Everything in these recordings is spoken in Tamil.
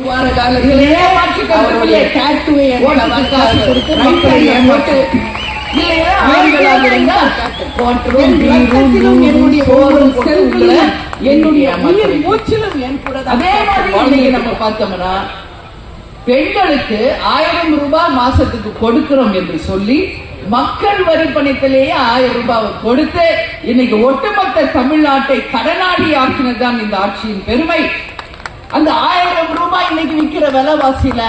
வார காலத்திலே அவருடைய டாட்டூவை காசு கொடுத்து மக்களை ஏமாற்று என்னுடைய உயிர் மூச்சிலும் என் கூட. அதே மாதிரி நம்ம பார்த்தோம்னா பெண்களுக்கு 1000 ரூபாய் மாசத்துக்கு கொடுக்கிறோம் என்று சொல்லி மக்கள் வரி பணத்திலேயே 1000 ரூபாய் கொடுத்து இன்னைக்கு ஒட்டுமொத்த தமிழ்நாட்டை கடனாடி ஆக்கினதுதான் இந்த ஆட்சியின் பெருமை. அந்த 1000 ரூபாய் இன்னைக்கு விற்கிற விலைவாசியில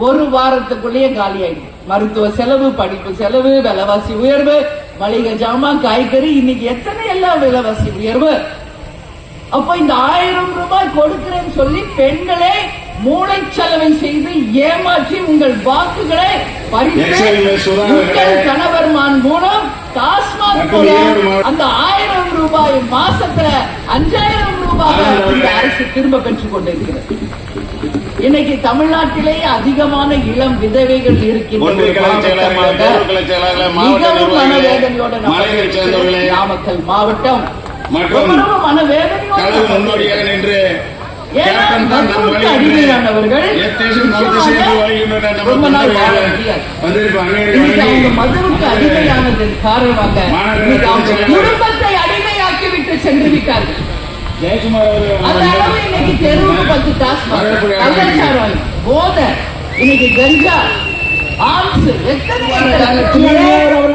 ஒரு வாரத்துக்குள்ளேயே காலி ஆயிடுது. மருத்துவ செலவு, படிப்பு செலவு, விலைவாசி உயர்வு, மளிகை ஜாமான், காய்கறி, இன்னைக்கு எத்தனை எல்லாம் விலைவாசி உயர்வு. அப்ப இந்த 1000 ரூபாய் கொடுக்கிறேன்னு சொல்லி பெண்களே மூளைச்சலவை செய்து ஏமாற்றி உங்கள் வாக்குகளை பறித்து உங்கள் கணவர்மான் மூலம் டாஸ்மாக் அந்த 1000 ரூபாய் மாசத்துல 5000 ரூபாய் இந்த அரசு திரும்ப பெற்றுக் கொண்டிருக்கிறது. இன்னைக்கு தமிழ்நாட்டிலேயே அதிகமான இளம் விதவைகள் இருக்கின்ற மிகவும் மனவேதனையோட நாமக்கல் மாவட்டம் மனவேதனையோடு அடிமையானவர்கள் ரொம்ப நாள் மதுவுக்கு அடிமையானதன் காரணமாக குடும்பத்தை அடிமையாக்கி விட்டு சென்று விட்டார்கள். அந்த அளவு இன்னைக்கு தெருவுக்கு 10 டாஸ்மாக், கள்ளச்சாராயம், போதை, இன்னைக்கு கஞ்சா, ஆம்ஸ், எத்தனை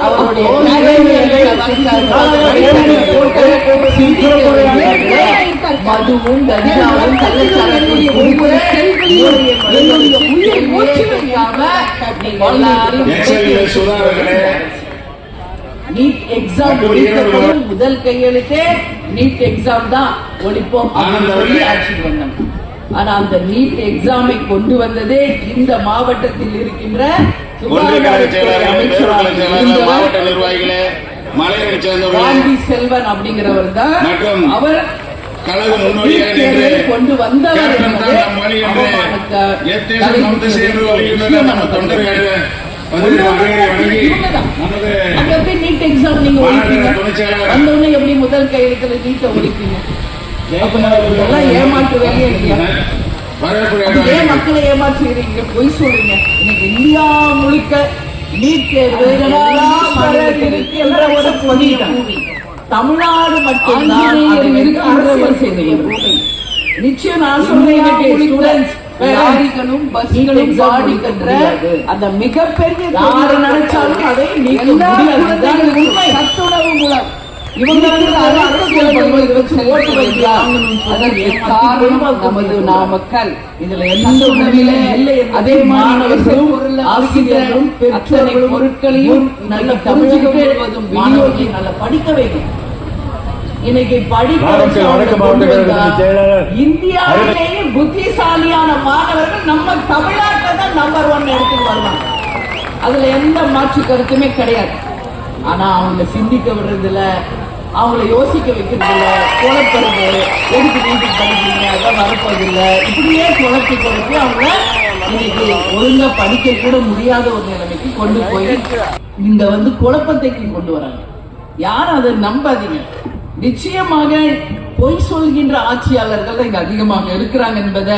அவருடைய மதுவும் கஞ்சாவும் கள்ளச்சாராயம் நீட் எக்ஸாம் ஒழிக்கப்படும் முதல் கையெழுத்தே நீட் எக்ஸாம் தான் ஒழிப்போம் ஆட்சிக்கு வந்தாங்க. ஆனா அந்த நீட் எக்ஸாமை கொண்டு வந்ததே இந்த மாவட்டத்தில் இருக்கின்ற காந்தி செல்வன் அப்படிங்கிறவர் தான். அவர் கொண்டு வந்தவர் நீட் எக்ஸாம் நீங்க வந்தோடனே எப்படி முதல் கையெழுத்துல நீட்டை ஒழிப்பீங்க? ஏமாற்று வேலையே இல்லையா? ஏன் மக்களை ஏமாற்றுகிறீங்க? பொய் சொல்றீங்க. இன்னைக்கு இந்தியா முழுக்க நீட் தேர்வு தமிழ்நாடு மட்டும்தான் நிச்சயம் நான் சொல்றேன். அந்த மிகப்பெரிய நினைச்சாலும் அதை சத்துணவு மூலம் நாமக்கல் இதுல எந்த உணவிலே இல்லை. அதே மாணவர்களும் ஆசிரியர்களும் பெற்றோர்களும் பொருட்களையும் நல்ல தமிழகம் முழுவதும் விநியோகி நல்ல படிக்க வைக்கும். இன்னைக்கு இந்தியாவிலேயே புத்திசாலியான மாணவர்கள் நம்ம தமிழ்நாட்டில் தான் நம்பர் 1 இடத்துக்கு வருவாங்க. அதுல எந்த மாற்று கருத்துமே கிடையாது. ஆனா அவங்க சிந்திக்க விடுறதுல, அவங்களை யோசிக்க வைக்கிறது இல்ல, குழப்பறது, எதுக்கு வீட்டுக்கு படிக்கிறீங்க, அதான் வரப்போதில்லை, இப்படியே குழப்பி அவங்க இன்னைக்கு ஒழுங்கா படிக்க கூட முடியாத ஒரு நிலைமைக்கு கொண்டு போய் இங்க குழப்பத்தைக்கு கொண்டு வராங்க. யாரும் அதை நம்பாதீங்க. நிச்சயமாக பொய் சொல்கின்ற ஆட்சியாளர்கள் இங்க அதிகமாக இருக்கிறாங்க என்பதை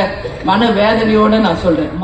மனவேதனையோட நான் சொல்றேன்.